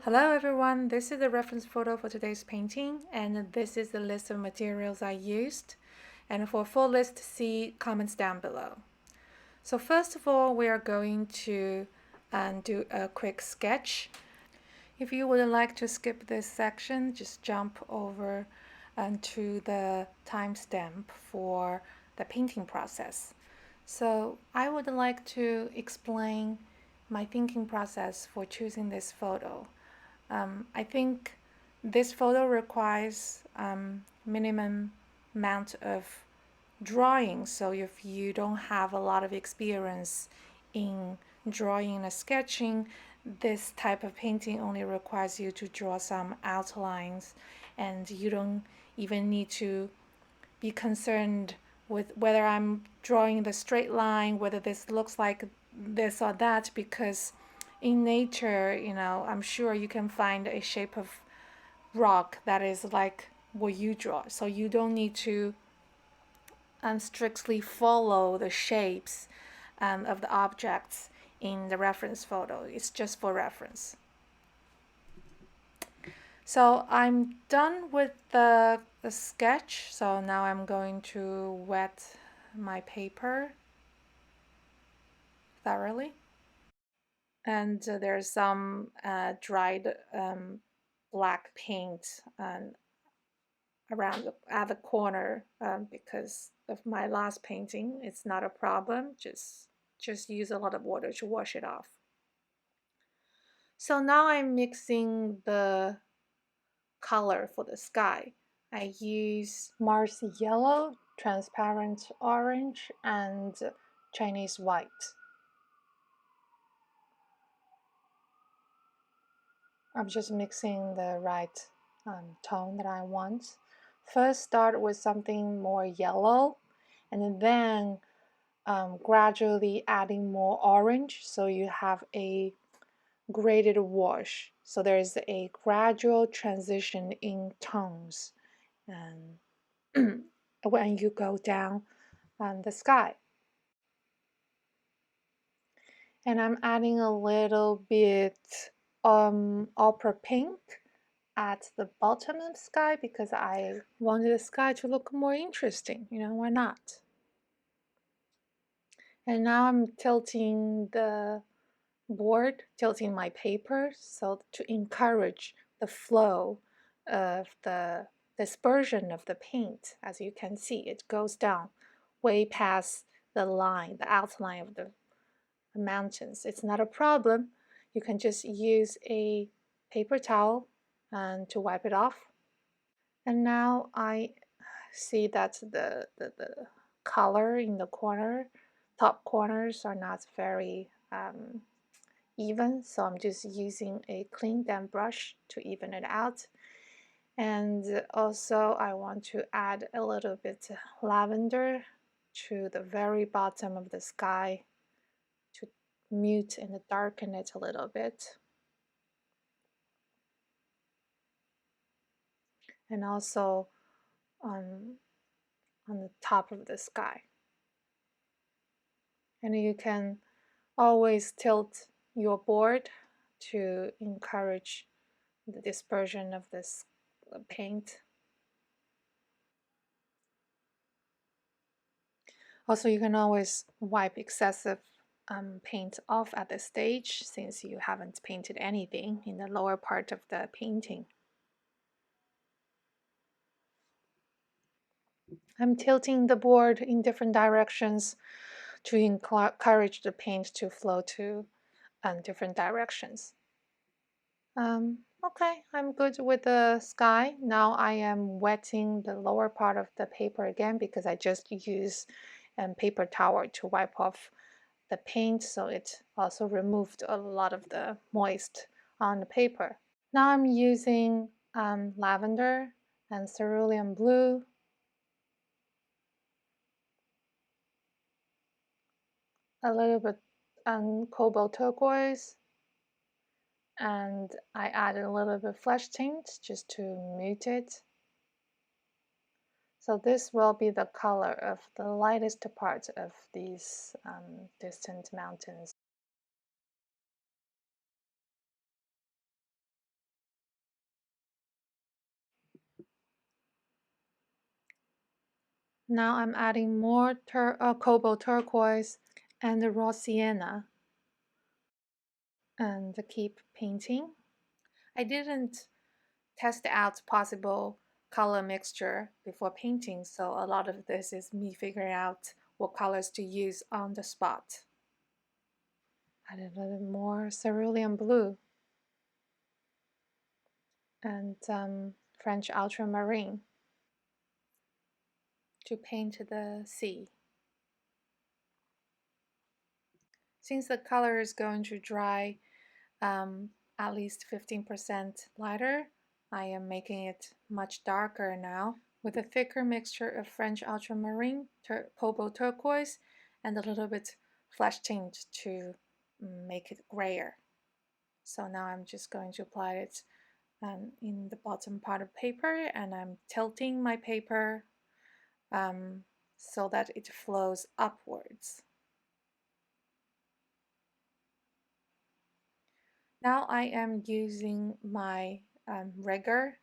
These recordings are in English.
Hello everyone, this is the reference photo for today's painting, and this is the list of materials I used. And for a full list, see comments down below. So first of all, we are going to do a quick sketch. If you would like to skip this section, just jump over to the timestamp for the painting process. So I would like to explain my thinking process for choosing this photo. I think this photo requires minimum amount of drawing. So if you don't have a lot of experience in drawing and sketching, this type of painting only requires you to draw some outlines, and you don't even need to be concerned with whether I'm drawing the straight line, whether this looks like this or that, because in nature, I'm sure you can find a shape of rock that is like what you draw. So you don't need to strictly follow the shapes of the objects in the reference photo. It's just for reference. So I'm done with the sketch. So now I'm going to wet my paper thoroughly. And there's some dried black paint around at the corner because of my last painting. It's not a problem. Just use a lot of water to wash it off. So now I'm mixing the color for the sky. I use Mars yellow, transparent orange, and Chinese white. I'm just mixing the right tone that I want. First start with something more yellow, and then gradually adding more orange, so you have a graded wash. So there's a gradual transition in tones and when you go down the sky. And I'm adding a little bit opera pink at the bottom of the sky because I wanted the sky to look more interesting. Why not? And now I'm tilting the board, tilting my paper, so to encourage the flow of the dispersion of the paint. As you can see, it goes down way past the line, the outline of the mountains. It's not a problem. You can just use a paper towel and to wipe it off. And now I see that the color in the top corners are not very even, so I'm just using a clean damp brush to even it out. And also I want to add a little bit lavender to the very bottom of the sky to mute and darken it a little bit. And also on the top of the sky. And you can always tilt your board to encourage the dispersion of this paint. Also, you can always wipe excessive paint off at this stage since you haven't painted anything in the lower part of the painting. I'm tilting the board in different directions to encourage the paint to flow to different directions. Okay, I'm good with the sky. Now I am wetting the lower part of the paper again because I just used paper towel to wipe off the paint, so it also removed a lot of the moist on the paper. Now I'm using lavender and cerulean blue, a little bit cobalt turquoise, and I added a little bit flesh tint just to mute it. So this will be the color of the lightest part of these distant mountains. Now I'm adding more Cobalt Turquoise and the raw sienna and keep painting. I didn't test out possible color mixture before painting, so a lot of this is me figuring out what colors to use on the spot. Add a little more cerulean blue and French ultramarine to paint the sea. Since the color is going to dry at least 15% lighter, I am making it much darker now with a thicker mixture of French ultramarine, cobalt turquoise, and a little bit flesh tint to make it grayer. So now I'm just going to apply it in the bottom part of paper, and I'm tilting my paper so that it flows upwards. Now I am using my rigger,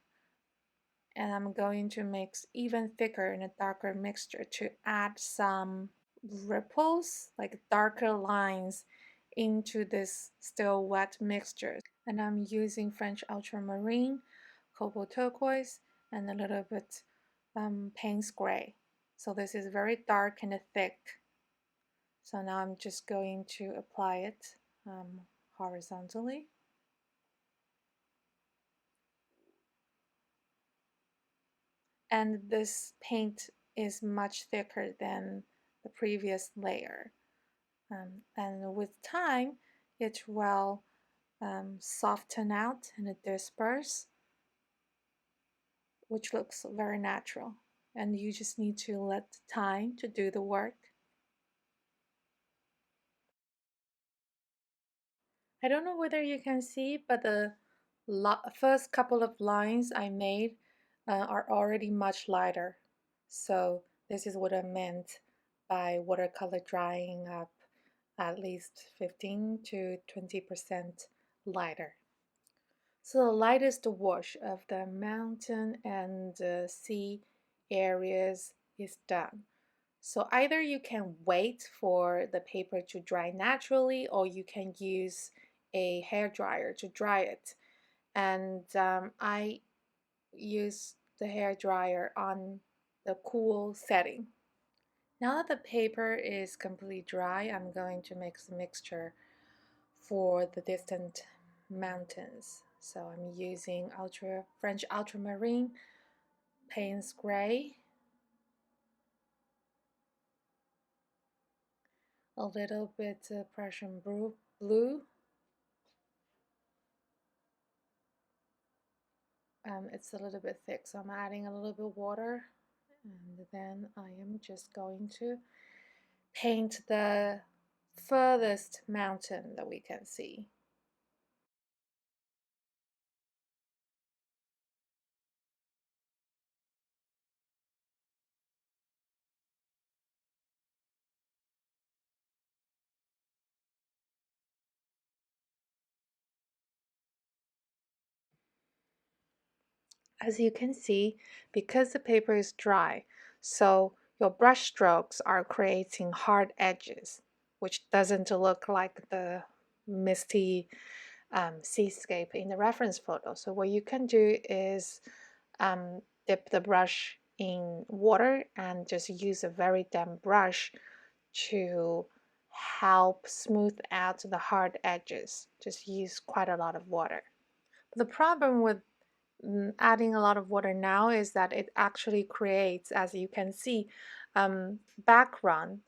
and I'm going to mix even thicker and a darker mixture to add some ripples, like darker lines, into this still wet mixture. And I'm using French ultramarine, cobalt turquoise, and a little bit Payne's gray. So this is very dark and thick. So now I'm just going to apply it horizontally. And this paint is much thicker than the previous layer. And with time, it will soften out and disperse, which looks very natural. And you just need to let time to do the work. I don't know whether you can see, but the first couple of lines I made are already much lighter. So this is what I meant by watercolor drying up at least 15 to 20% lighter. So the lightest wash of the mountain and sea areas is done. So either you can wait for the paper to dry naturally, or you can use a hairdryer to dry it. And I use the hairdryer on the cool setting. Now that the paper is completely dry, I'm going to mix the mixture for the distant mountains. So I'm using French ultramarine, Payne's gray, a little bit Prussian blue. It's a little bit thick, so I'm adding a little bit water, and then I am just going to paint the furthest mountain that we can see. As you can see, because the paper is dry, so your brush strokes are creating hard edges, which doesn't look like the misty seascape in the reference photo. So what you can do is dip the brush in water and just use a very damp brush to help smooth out the hard edges. Just use quite a lot of water. The problem with adding a lot of water now is that it actually creates, as you can see, background,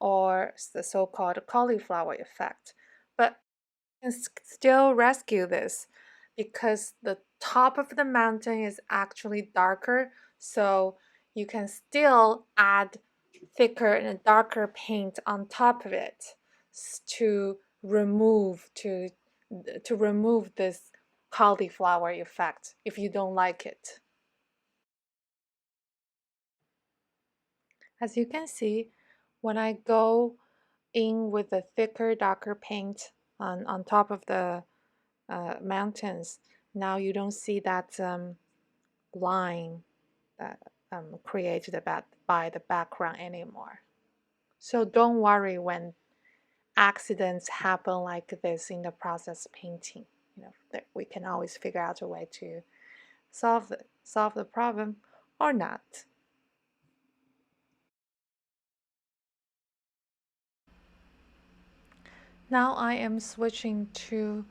or the so-called cauliflower effect. But you can still rescue this because the top of the mountain is actually darker, so you can still add thicker and darker paint on top of it to remove this cauliflower effect if you don't like it. As you can see, when I go in with a thicker, darker paint on top of the mountains, now you don't see that line, that created by the background anymore. So don't worry when accidents happen like this in the process painting. That we can always figure out a way to solve the problem or not. Now I am switching to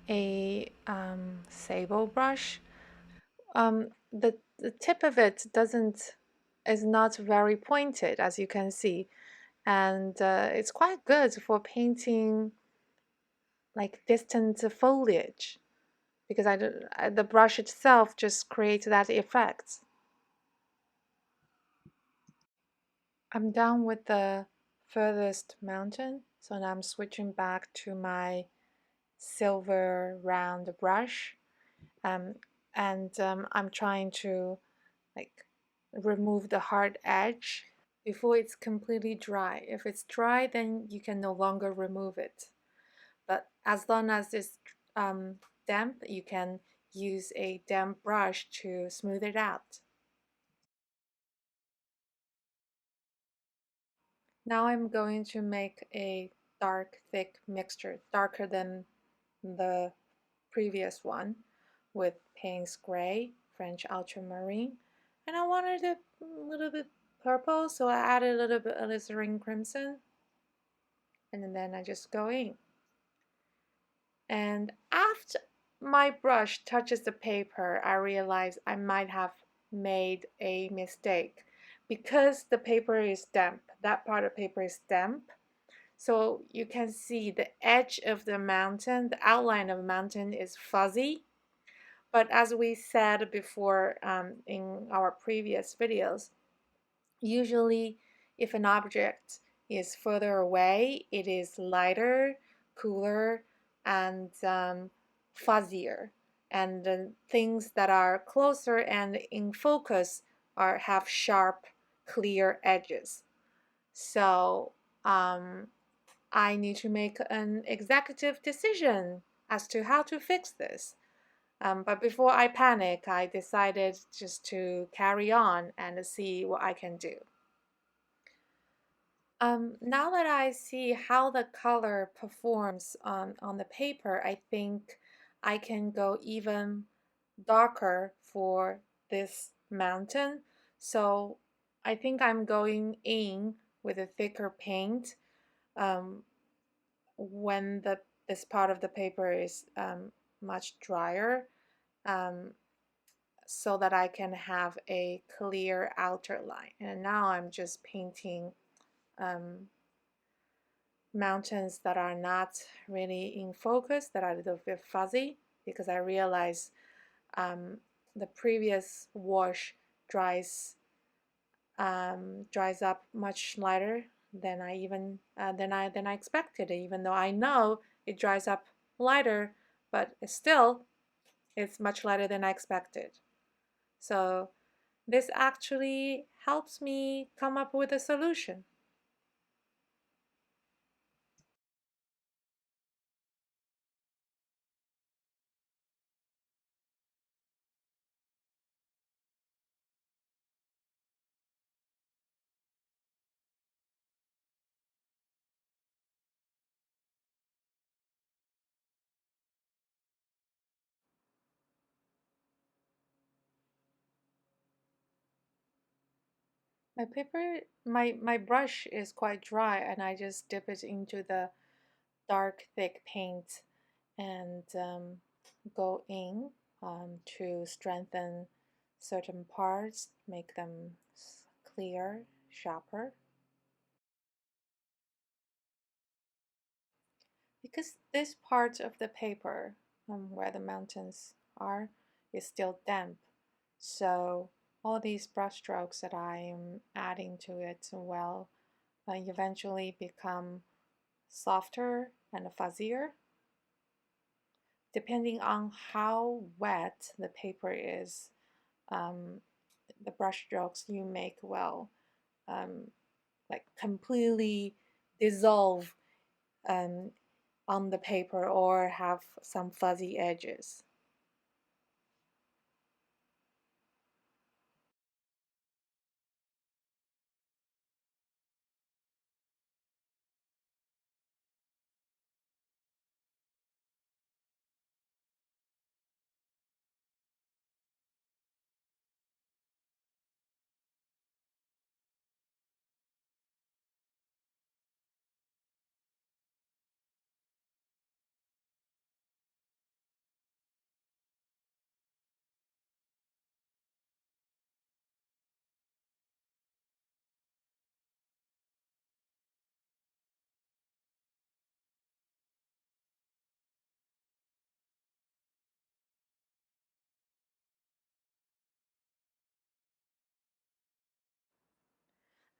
a Sable brush. The tip of it is not very pointed, as you can see, and it's quite good for painting like distant foliage because the brush itself just creates that effect. I'm done with the furthest mountain, so now I'm switching back to my silver round brush, um, and I'm trying to like remove the hard edge before it's completely dry. If it's dry, then you can no longer remove it. But as long as it's damp, you can use a damp brush to smooth it out. Now I'm going to make a dark, thick mixture, darker than the previous one, with Payne's Gray, French Ultramarine, and I wanted it a little bit purple, so I added a little bit Alinzarin Crimson, and then I just go in. And after my brush touches the paper, I realize I might have made a mistake because the paper is damp. That part of the paper is damp. So you can see the edge of the mountain, the outline of the mountain is fuzzy. But as we said before in our previous videos, usually if an object is further away, it is lighter, cooler, and fuzzier. And things that are closer and in focus have sharp, clear edges. So I need to make an executive decision as to how to fix this. But before I panic, I decided just to carry on and see what I can do. Now that I see how the color performs on the paper, I think I can go even darker for this mountain. So I think I'm going in with a thicker paint um, when this part of the paper is much drier, um, so that I can have a clear outer line. And now I'm just painting um, mountains that are not really in focus, that are a little bit fuzzy, because I realize the previous wash dries up much lighter than I expected, even though I know it dries up lighter, but it's much lighter than I expected. So this actually helps me come up with a solution. My brush is quite dry, and I just dip it into the dark, thick paint and go in to strengthen certain parts, make them clear, sharper. Because this part of the paper where the mountains are is still damp, so all these brush strokes that I'm adding to it will eventually become softer and fuzzier. Depending on how wet the paper is, the brush strokes you make will like completely dissolve um, on the paper or have some fuzzy edges.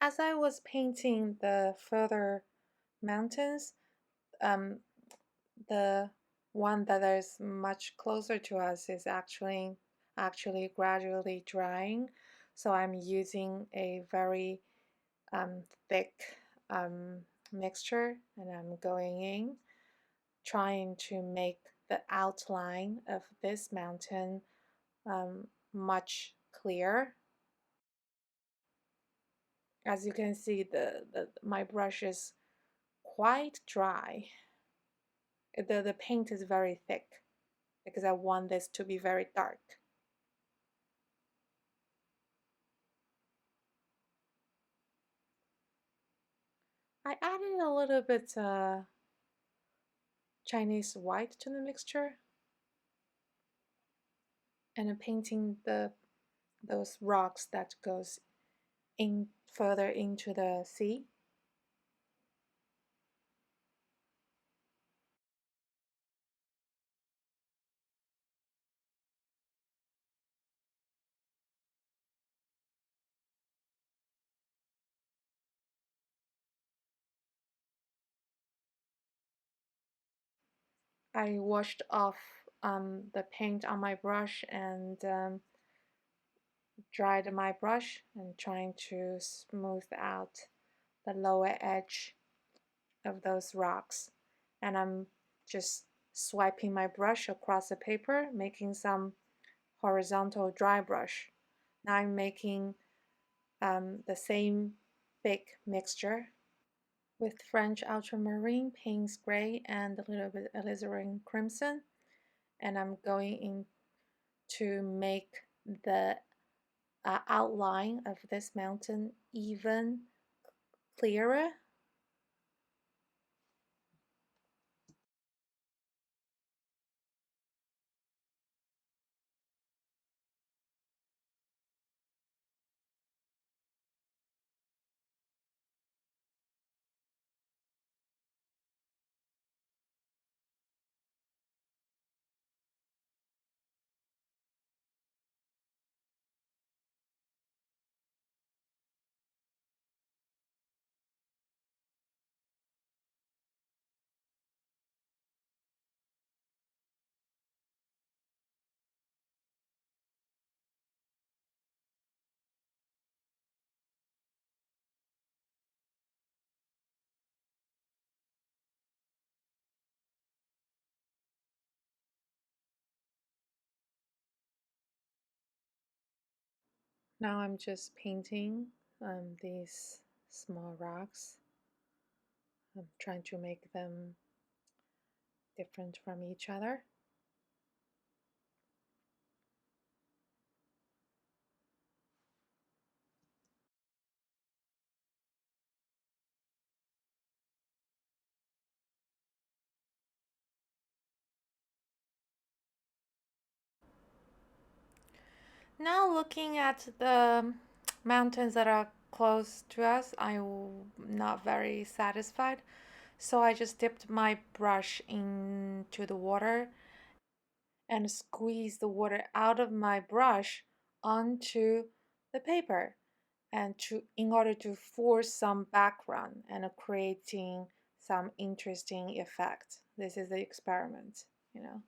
as I was painting the further mountains, the one that is much closer to us is actually gradually drying. So I'm using a very thick mixture, and I'm going in, trying to make the outline of this mountain much clearer. As you can see, my brush is quite dry. The paint is very thick because I want this to be very dark. I added a little bit Chinese white to the mixture, and I'm painting those rocks that goes in further into the sea. I washed off the paint on my brush and dried my brush and trying to smooth out the lower edge of those rocks. And I'm just swiping my brush across the paper, making some horizontal dry brush. Now I'm making the same thick mixture with French Ultramarine, Payne's Gray, and a little bit Alinzarin Crimson. And I'm going in to make the outline of this mountain even clearer. Now I'm just painting these small rocks. I'm trying to make them different from each other. Now looking at the mountains that are close to us, I'm not very satisfied. So I just dipped my brush into the water and squeezed the water out of my brush onto the paper, and in order to force some background and creating some interesting effect. This is the experiment, you know.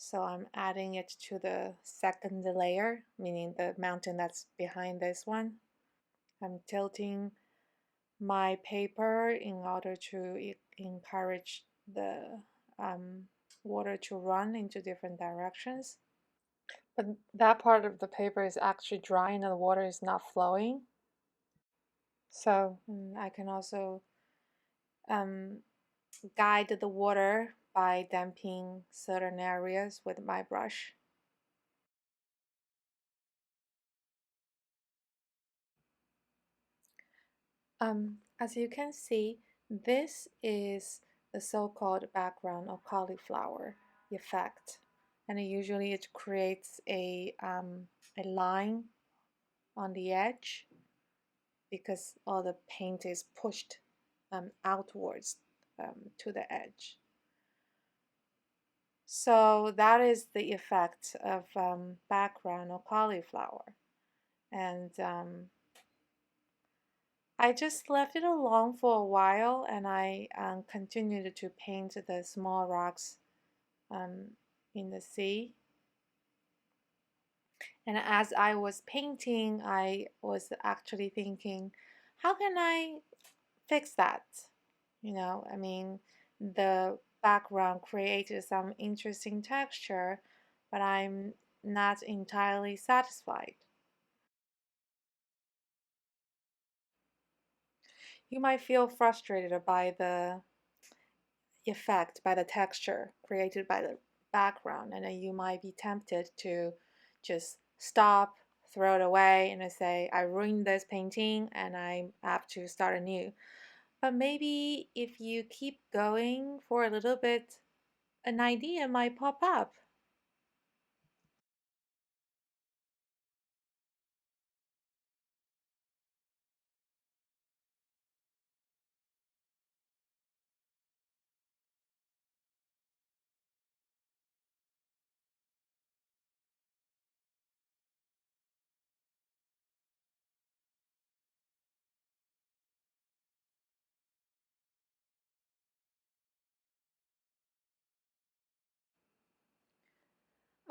So I'm adding it to the second layer, meaning the mountain that's behind this one. I'm tilting my paper in order to encourage the water to run into different directions. But that part of the paper is actually dry and the water is not flowing. So I can also um, guide the water by damping certain areas with my brush. As you can see, this is the so-called background or cauliflower effect, and usually it creates a line on the edge because all the paint is pushed outwards to the edge. So that is the effect of background or cauliflower. And I just left it alone for a while, and I continued to paint the small rocks um, in the sea. And as I was painting, I was actually thinking, how can I fix that? I mean, the background created some interesting texture, but I'm not entirely satisfied. You might feel frustrated by the effect, by the texture created by the background, and then you might be tempted to just stop, throw it away, and say, I ruined this painting and I have to start anew. But maybe if you keep going for a little bit, an idea might pop up.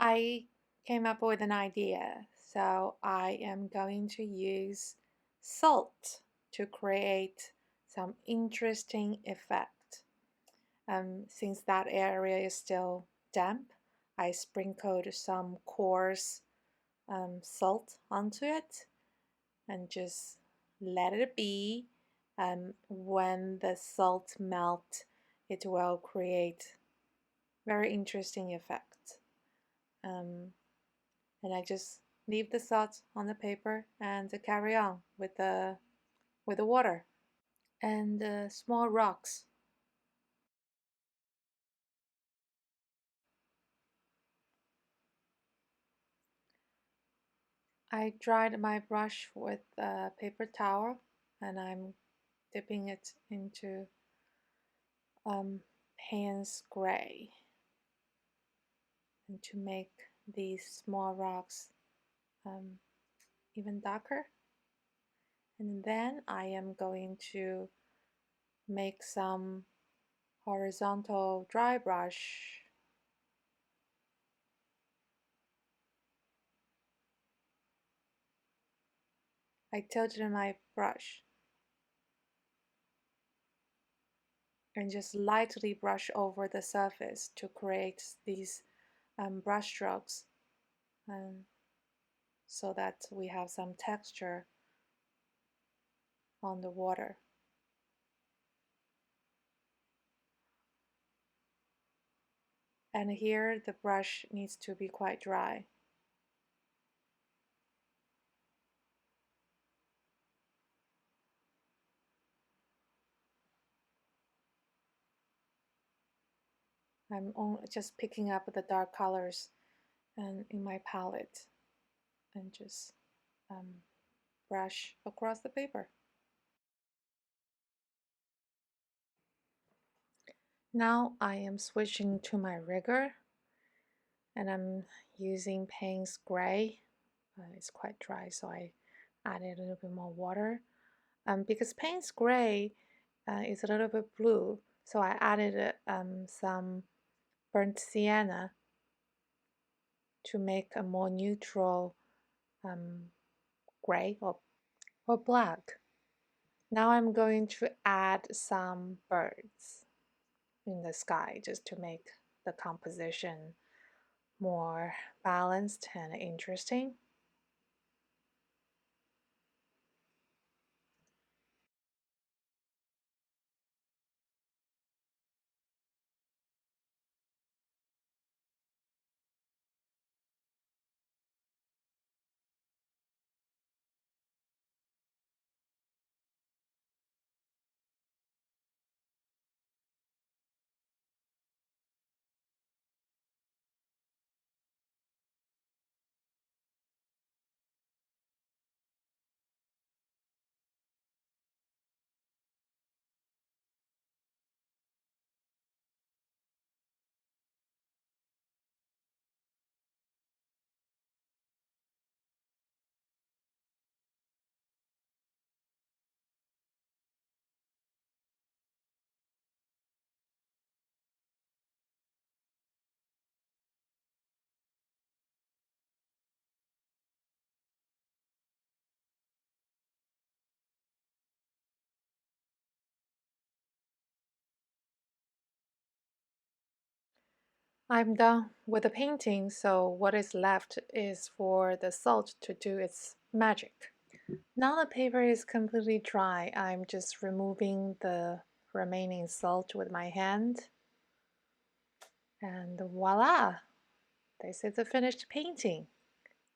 I came up with an idea, so I am going to use salt to create some interesting effect. Since that area is still damp, I sprinkled some coarse salt onto it and just let it be. When the salt melt, it will create very interesting effect. Um, and I just leave the salt on the paper and carry on with the water and small rocks. I dried my brush with a paper towel and I'm dipping it into Payne's gray and to make these small rocks um, even darker. And then I am going to make some horizontal dry brush. I tilted my brush and just lightly brush over the surface to create these brush strokes, um, so that we have some texture on the water. And here the brush needs to be quite dry. I'm only just picking up the dark colors and in my palette and just brush across the paper. Now I am switching to my rigger and I'm using Payne's gray. It's quite dry, so I added a little bit more water. Because Payne's gray is a little bit blue, so I added some burnt sienna to make a more neutral gray or black. Now I'm going to add some birds in the sky just to make the composition more balanced and interesting. I'm done with the painting, so what is left is for the salt to do its magic. Now the paper is completely dry. I'm just removing the remaining salt with my hand. And voila! This is the finished painting.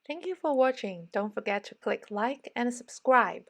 Thank you for watching. Don't forget to click like and subscribe.